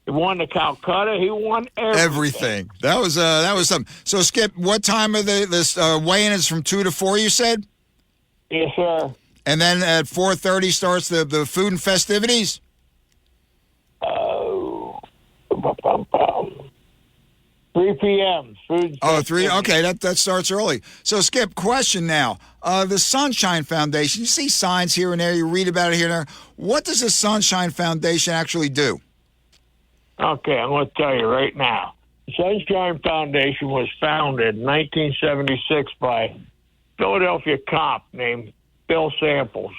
He won the Calcutta. He won everything. That was something. So, Skip, what time of this weigh-in is from 2 to 4, you said? Yes, sir. And then at 4:30 starts the food and festivities? 3 p.m. Food. Oh, 3. Okay, that starts early. So, Skip, question now. The Sunshine Foundation, you see signs here and there, you read about it here and there. What does the Sunshine Foundation actually do? Okay, I'm going to tell you right now. The Sunshine Foundation was founded in 1976 by a Philadelphia cop named Bill Samples.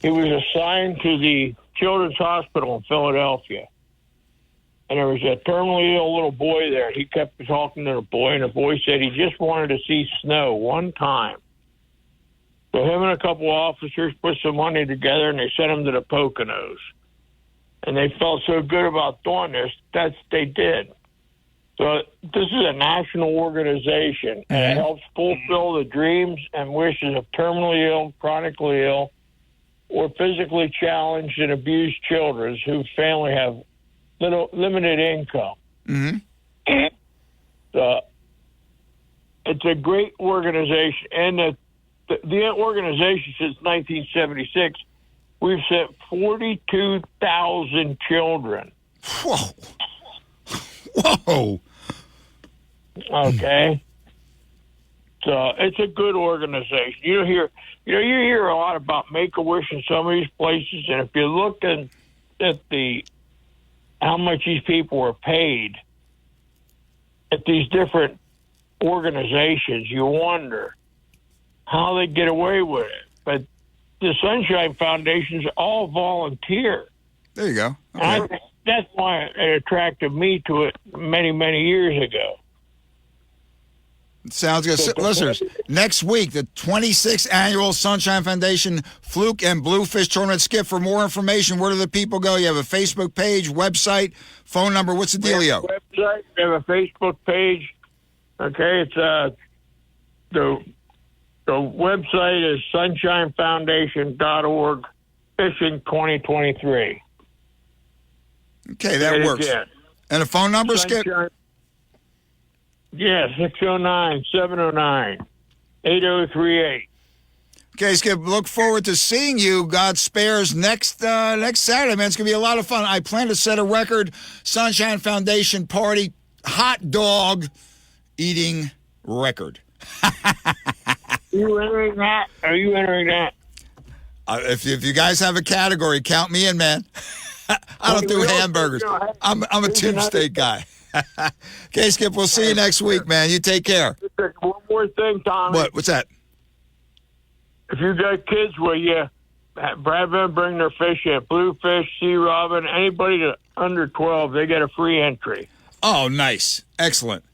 He was assigned to the Children's Hospital in Philadelphia. And there was a terminally ill little boy there. He kept talking to the boy, and the boy said he just wanted to see snow one time. So him and a couple of officers put some money together, and they sent him to the Poconos. And they felt so good about doing this, they did. So this is a national organization, and it helps fulfill the dreams and wishes of terminally ill, chronically ill, or physically challenged and abused children whose family have limited income. Mm-hmm. It's a great organization, and the organization since 1976, we've sent 42,000 children. Whoa. Whoa. Okay. So it's a good organization. You hear a lot about Make-A-Wish in some of these places, and if you look at how much these people are paid at these different organizations, you wonder how they get away with it. But the Sunshine Foundation's all volunteer. There you go. Okay. And I think that's why it attracted me to it many, many years ago. Sounds good. Listeners, next week, the 26th Annual Sunshine Foundation Fluke and Bluefish Tournament. Skip, for more information, where do the people go? You have a Facebook page, website, phone number. What's the dealio? We have a website. We have a Facebook page. Okay, it's the website is sunshinefoundation.org, fishing 2023. Okay, that works. Again. And a phone number, Skip? Yeah, 609-709-8038. Okay, Skip, look forward to seeing you, God spares, next Saturday, man. It's going to be a lot of fun. I plan to set a record Sunshine Foundation party hot dog eating record. You entering that? Are you entering that? If you guys have a category, count me in, man. I don't do hamburgers. I'm a tube steak guy. Okay, Skip, we'll see you next week, man. You take care. One more thing, Tommy. What's that? If you got kids where you Brad them bring their fish in, bluefish, sea robin, anybody to under 12, they get a free entry. Oh, nice. Excellent.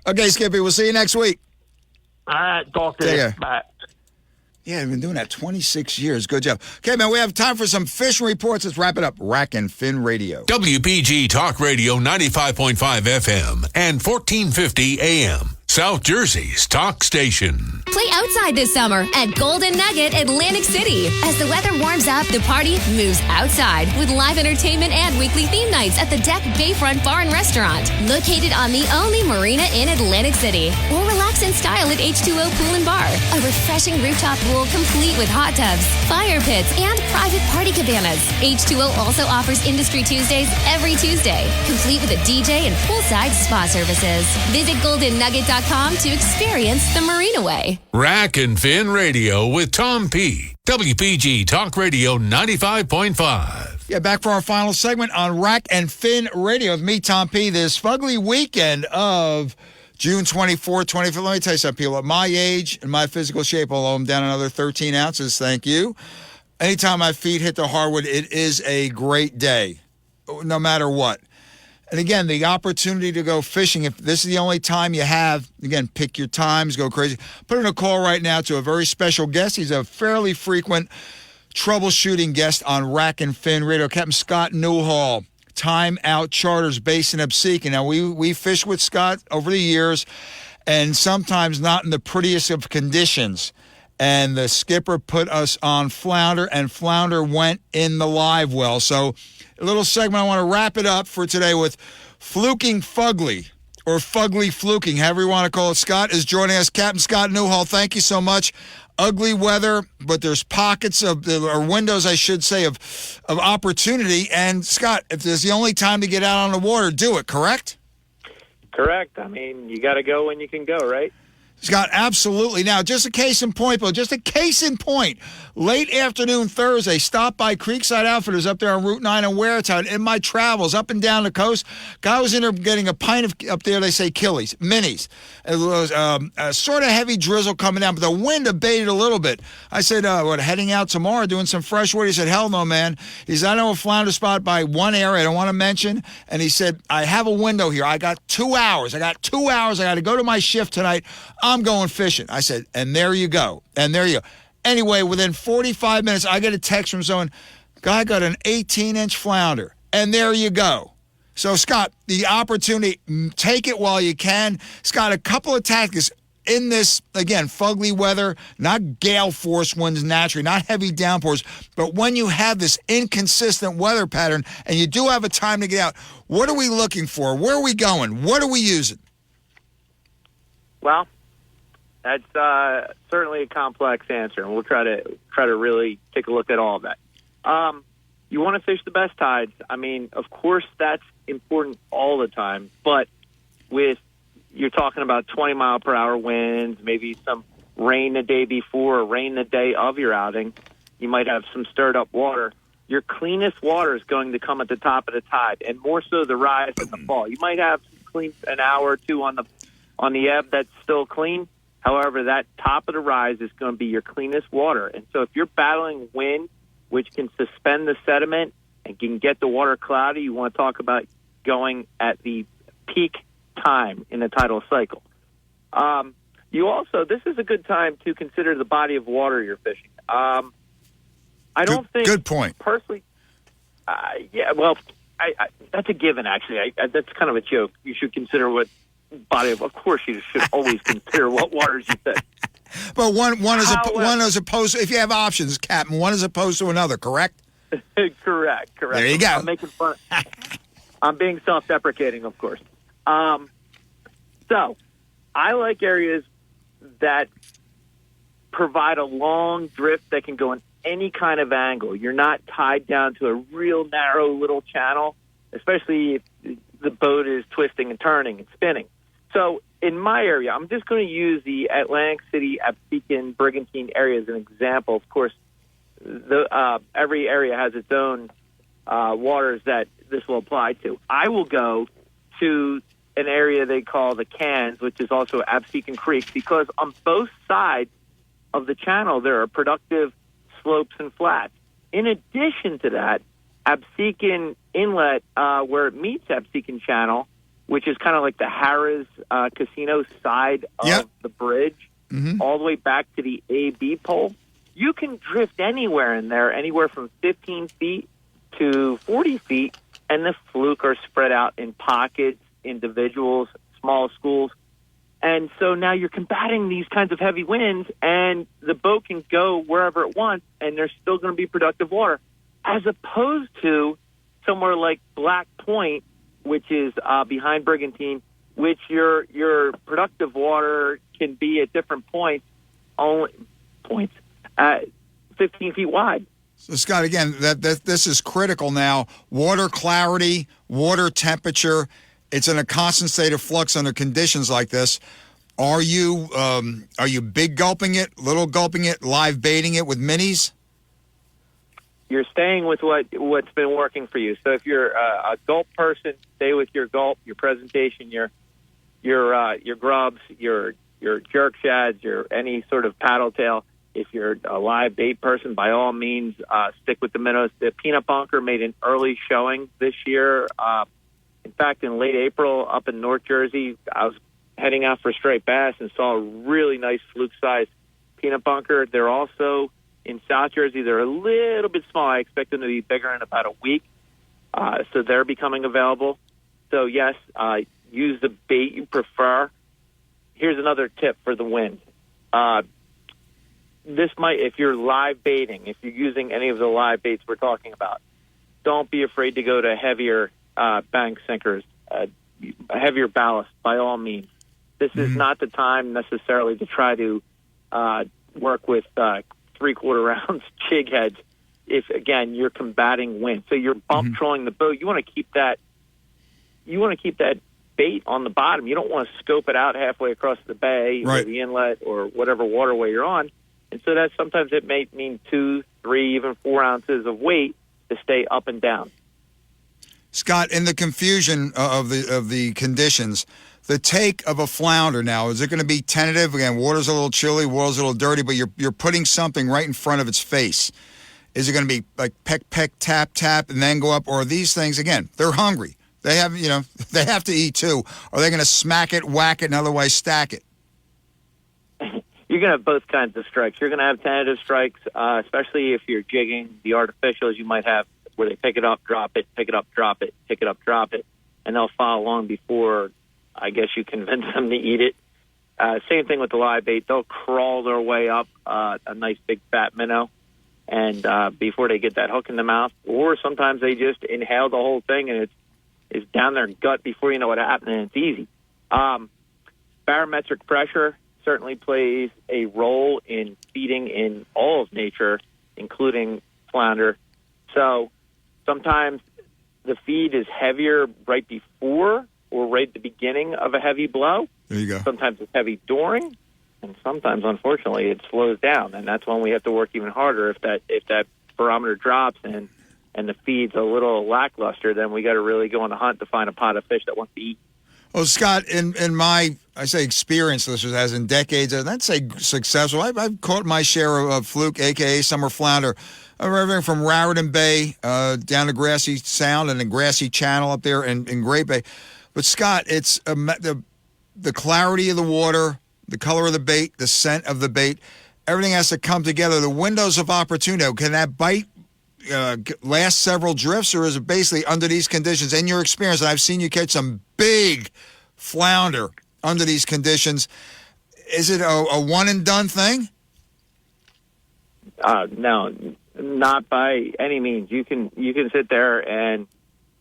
Okay, Skippy, we'll see you next week. All right, talk to you. Bye. Yeah, I've been doing that 26 years. Good job. Okay, man, we have time for some fishing reports. Let's wrap it up. Rack and Fin Radio. WPG Talk Radio 95.5 FM and 1450 AM. South Jersey's talk station. Play outside this summer at Golden Nugget Atlantic City. As the weather warms up, the party moves outside with live entertainment and weekly theme nights at the Deck Bayfront Bar and Restaurant, located on the only marina in Atlantic City. Or relax in style at H2O Pool and Bar, a refreshing rooftop pool complete with hot tubs, fire pits, and private party cabanas. H2O also offers Industry Tuesdays every Tuesday, complete with a DJ and poolside spa services. Visit GoldenNugget.com to experience the Marina Way. Rack and Fin Radio with Tom P. WPG Talk Radio 95.5. Yeah, back for our final segment on Rack and Fin Radio with me, Tom P. This fugly weekend of June 24th, 25th. Let me tell you something, people. At my age and my physical shape, although I'm down another 13 ounces, thank you. Anytime my feet hit the hardwood, it is a great day, no matter what. And again, the opportunity to go fishing, if this is the only time you have, again, pick your times, go crazy. Put in a call right now to a very special guest. He's a fairly frequent troubleshooting guest on Rack and Fin Radio, Captain Scott Newhall, Time Out Charters based in Absecon. Now, we fished with Scott over the years, and sometimes not in the prettiest of conditions. And the skipper put us on flounder, and flounder went in the live well. So a little segment, I want to wrap it up for today with Fluking Fugly, or Fugly Fluking, however you want to call it. Scott is joining us. Captain Scott Newhall, thank you so much. Ugly weather, but there's pockets of, or windows, I should say, of opportunity. And Scott, if there's the only time to get out on the water, do it, correct? Correct. I mean, you got to go when you can go, right? Scott, absolutely. Now, just a case in point, late afternoon Thursday, stopped by Creekside Outfitters up there on Route 9 in Waretown. In my travels up and down the coast, guy was in there getting a pint of, up there they say Killies, minis. It was a sort of heavy drizzle coming down, but the wind abated a little bit. I said, heading out tomorrow, doing some fresh water? He said, hell no, man. He said, I know a flounder spot by one area I don't want to mention. And he said, I have a window here. I got 2 hours. I got to go to my shift tonight. I'm going fishing. I said, and there you go. Anyway, within 45 minutes, I get a text from someone, guy got an 18-inch flounder. And there you go. So, Scott, the opportunity, take it while you can. Scott, a couple of tactics. in this, again, fugly weather, not gale force winds naturally, not heavy downpours, but when you have this inconsistent weather pattern and you do have a time to get out, what are we looking for? Where are we going? What are we using? Well, that's certainly a complex answer, and we'll try to really take a look at all of that. You want to fish the best tides. I mean, of course, that's important all the time, but you're talking about 20-mile-per-hour winds, maybe some rain the day before or rain the day of your outing. You might have some stirred-up water. Your cleanest water is going to come at the top of the tide, and more so the rise and the fall. You might have clean an hour or two on the ebb that's still clean. However, that top of the rise is going to be your cleanest water. And so if you're battling wind, which can suspend the sediment and can get the water cloudy, you want to talk about going at the peak time in the tidal cycle. This is a good time to consider the body of water you're fishing. I don't think... Good point. Personally, that's a given, actually. That's kind of a joke. You should consider what body of course you should always consider what waters you fish. But one as opposed to, if you have options, Captain, one as opposed to another, correct? Correct. There you go. I'm making fun. I'm being self-deprecating, of course. So I like areas that provide a long drift that can go in any kind of angle. You're not tied down to a real narrow little channel, especially if the boat is twisting and turning and spinning. So in my area, I'm just going to use the Atlantic City, Absecon, Brigantine area as an example. Of course, every area has its own waters that this will apply to. I will go to an area they call the Cans, which is also Absecon Creek, because on both sides of the channel there are productive slopes and flats. In addition to that, Absecon Inlet, where it meets Absecon Channel, which is kind of like the Harrah's Casino side of the bridge, all the way back to the AB pole. You can drift anywhere in there, anywhere from 15 feet to 40 feet, and the fluke are spread out in pockets, individuals, small schools. And so now you're combating these kinds of heavy winds, and the boat can go wherever it wants, and there's still going to be productive water, as opposed to somewhere like Black Point, which is behind Brigantine, which your productive water can be at different points, 15 feet wide. So, Scott, again, this is critical now. Water clarity, water temperature, it's in a constant state of flux under conditions like this. Are you big gulping it, little gulping it, live baiting it with minis? You're staying with what's been working for you. So if you're a gulp person, stay with your gulp, your presentation, your grubs, your jerk shads, your any sort of paddle tail. If you're a live bait person, by all means, stick with the minnows. The Peanut Bunker made an early showing this year. In fact, in late April up in North Jersey, I was heading out for straight bass and saw a really nice fluke-sized Peanut Bunker. They're also in South Jersey. They're a little bit small. I expect them to be bigger in about a week. So they're becoming available. So, yes, use the bait you prefer. Here's another tip for the wind. If you're live baiting, if you're using any of the live baits we're talking about, don't be afraid to go to heavier bank sinkers, heavier ballast, by all means. This is not the time necessarily to try to work with 3/4 ounce jig heads if, again, you're combating wind. So you're bump trolling the boat. You want to keep that bait on the bottom. You don't want to scope it out halfway across the bay or the inlet or whatever waterway you're on. And so that sometimes it may mean 2, 3, even 4 ounces of weight to stay up and down. Scott, in the confusion of the conditions, the take of a flounder now, is it going to be tentative? Again, water's a little chilly, water's a little dirty, but you're putting something right in front of its face. Is it going to be like peck, peck, tap, tap, and then go up? Or are these things, again, they're hungry. They have, they have to eat too. Are they going to smack it, whack it, and otherwise stack it? You're going to have both kinds of strikes. You're going to have tentative strikes, especially if you're jigging the artificials you might have where they pick it up, drop it, pick it up, drop it, pick it up, drop it, and they'll follow along before, I guess, you convince them to eat it. Same thing with the live bait. They'll crawl their way up a nice big fat minnow, and before they get that hook in the mouth, or sometimes they just inhale the whole thing and it's down their gut before you know what happened, and it's easy. Barometric pressure certainly plays a role in feeding in all of nature, including flounder. So sometimes the feed is heavier right before or right at the beginning of a heavy blow. There you go. Sometimes it's heavy during, and sometimes, unfortunately, it slows down, and that's when we have to work even harder. If that barometer drops and the feed's a little lackluster, then we got to really go on a hunt to find a pot of fish that wants to eat. Well, Scott, in my, I say experience, listeners, as in decades, and I'd say successful, I've caught my share of fluke, a.k.a. summer flounder, everything from Raritan Bay down to Grassy Sound and the Grassy Channel up there in Great Bay. But, Scott, it's the clarity of the water, the color of the bait, the scent of the bait, everything has to come together. The windows of opportunity, can that bite last several drifts, or is it basically under these conditions? In your experience, and I've seen you catch some big flounder under these conditions, is it a one-and-done thing? No, not by any means. You can sit there and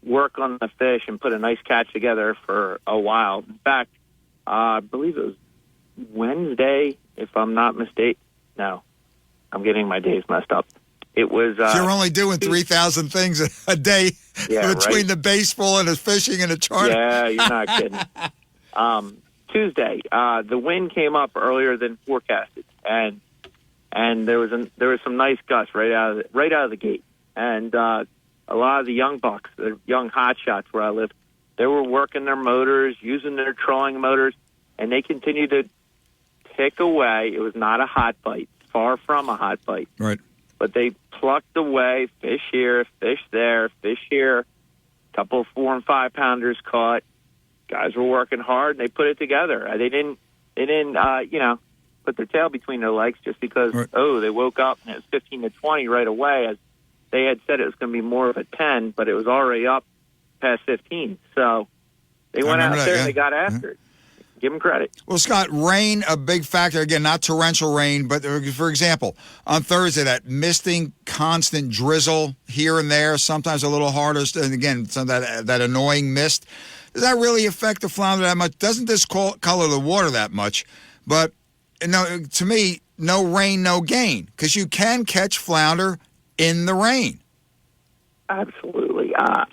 work on the fish and put a nice catch together for a while. In fact, I believe it was Wednesday, if I'm not mistaken. No, I'm getting my days messed up. It was. So you're only doing 3,000 things a day between the baseball and the fishing and the charter. Yeah, you're not kidding. Tuesday, the wind came up earlier than forecasted, and there was some nice gusts right out of the gate, and a lot of the young bucks, the young hot shots where I live, they were working their motors, using their trolling motors, and they continued to pick away. It was not a hot bite, far from a hot bite. Right. But they plucked away, fish here, fish there, fish here. A couple of 4 and 5 pounders caught. Guys were working hard, and they put it together. They didn't, put their tail between their legs just because, they woke up and it was 15 to 20 right away. As they had said it was going to be more of a 10, but it was already up past 15. So they went out there and they got after it. Give them credit. Well, Scott, rain, a big factor. Again, not torrential rain, but for example, on Thursday, that misting, constant drizzle here and there, sometimes a little harder, and again, some that annoying mist. Does that really affect the flounder that much? Doesn't this color the water that much? But to me, no rain, no gain, because you can catch flounder in the rain. Absolutely. I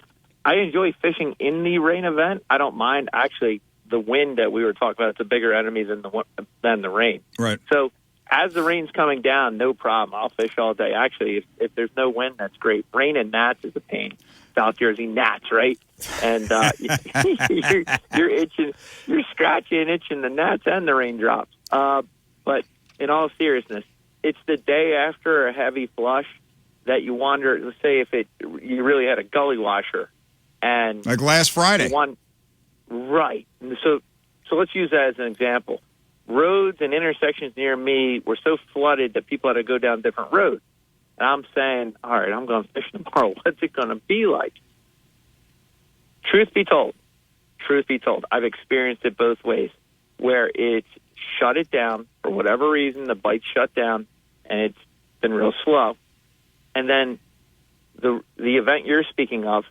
enjoy fishing in the rain event. I don't mind, actually. The wind that we were talking about, it's a bigger enemy than the rain. Right. So as the rain's coming down, no problem. I'll fish all day. Actually, if there's no wind, that's great. Rain and gnats is a pain. South Jersey gnats, right? And you're itching, you're scratching and itching the gnats and the raindrops. But in all seriousness, it's the day after a heavy flush that you wonder. Let's say you really had a gully washer, and like last Friday. Right. So let's use that as an example. Roads and intersections near me were so flooded that people had to go down different roads. And I'm saying, all right, I'm going to fish tomorrow. What's it going to be like? Truth be told, I've experienced it both ways, where it's shut it down for whatever reason, the bite shut down, and it's been real slow. And then the event you're speaking of,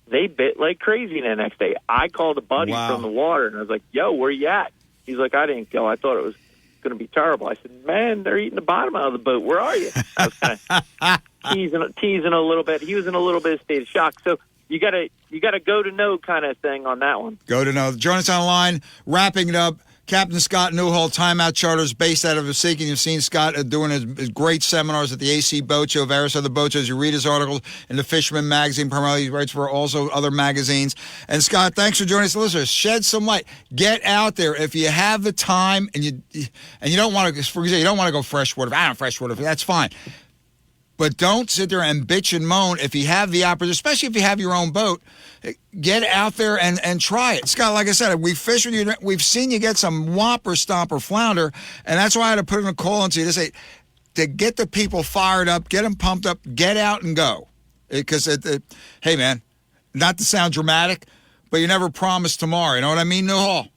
they bit like crazy the next day. I called a buddy from the water, and I was like, yo, where you at? He's like, I didn't go. I thought it was going to be terrible. I said, man, they're eating the bottom out of the boat. Where are you? I was kind of teasing a little bit. He was in a little bit of state of shock. So you got to go to know kind of thing on that one. Go to know. Join us online. Wrapping it up. Captain Scott Newhall, Timeout Charters, based out of Wasika. You've seen Scott doing his great seminars at the AC Boat Show, various other boat shows. You read his articles in the Fisherman magazine, primarily he writes for also other magazines. And Scott, thanks for joining us, listeners. Shed some light. Get out there if you have the time, and you don't want to. For example, you don't want to go freshwater. I don't freshwater. That's fine. But don't sit there and bitch and moan if you have the opportunity, especially if you have your own boat. Get out there and try it. Scott, like I said, we fish with you. We've seen you get some whopper, stomper, flounder, and that's why I had to put in a call into you to say, to get the people fired up, get them pumped up, get out and go. Because, hey, man, not to sound dramatic, but you never promise tomorrow. You know what I mean, Newhall?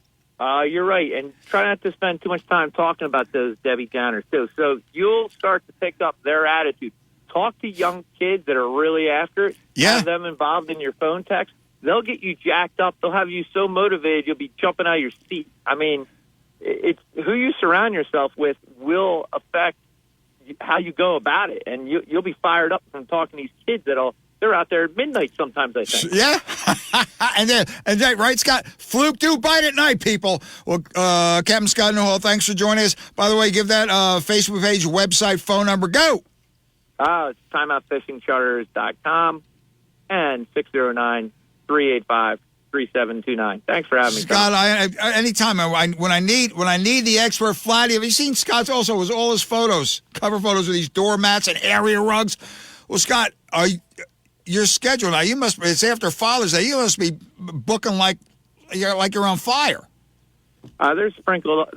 You're right, and try not to spend too much time talking about those Debbie Downers, too. So you'll start to pick up their attitude. Talk to young kids that are really after it. Yeah. Have them involved in your phone text. They'll get you jacked up. They'll have you so motivated you'll be jumping out of your seat. I mean, it's who you surround yourself with will affect how you go about it, and you'll be fired up from talking to these kids they're out there at midnight sometimes, I think. Yeah. and then, right, Scott? Fluke do bite at night, people. Well, Captain Scott Newhall, thanks for joining us. By the way, give that Facebook page, website, phone number. Go. It's timeoutfishingcharters.com and 609-385-3729. Thanks for having me, Scott. Anytime when I need the expert flatty. Have you seen Scott's also was all his photos, cover photos with these doormats and area rugs? Well, Scott, your schedule now, it's after Father's Day. You must be booking like you're on fire. They're sprinkled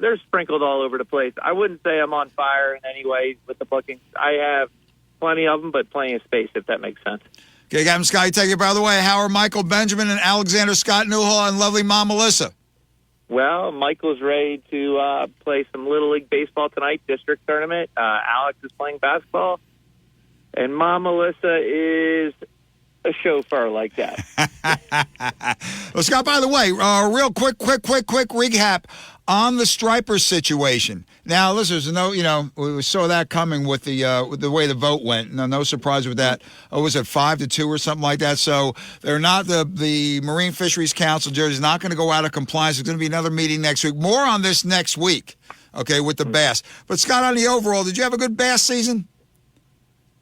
all over the place. I wouldn't say I'm on fire in any way with the bookings. I have plenty of them, but plenty of space, if that makes sense. Okay, Captain Scott, take it by the way. How are Michael Benjamin and Alexander Scott Newhall and lovely Mom Melissa? Well, Michael's ready to play some Little League Baseball tonight, district tournament. Alex is playing basketball. And Mom Melissa is a chauffeur like that. Well, Scott, by the way, real quick recap on the Stripers situation. Now, listeners, we saw that coming with the way the vote went. No surprise with that. Was it 5-2 or something like that? So they're not the Marine Fisheries Council. Jersey's not going to go out of compliance. There's going to be another meeting next week. More on this next week. Okay, with the bass. But Scott, on the overall, did you have a good bass season?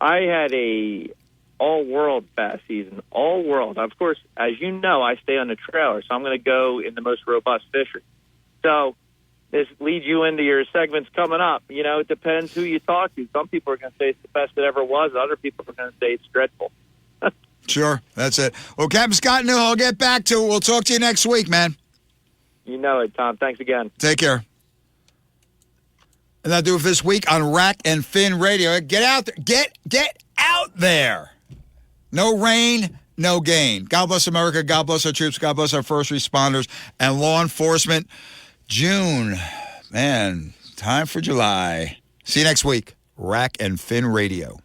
I had a all-world bass season. All-world. Of course, as you know, I stay on the trailer, so I'm going to go in the most robust fishery. So this leads you into your segments coming up. It depends who you talk to. Some people are going to say it's the best it ever was. Other people are going to say it's dreadful. Sure, that's it. Well, Captain Scott Newhall, I'll get back to it. We'll talk to you next week, man. You know it, Tom. Thanks again. Take care. And that'll do it for this week on Rack and Fin Radio. Get out there. Get out there. No rain, no gain. God bless America. God bless our troops. God bless our first responders and law enforcement. June. Man, time for July. See you next week. Rack and Fin Radio.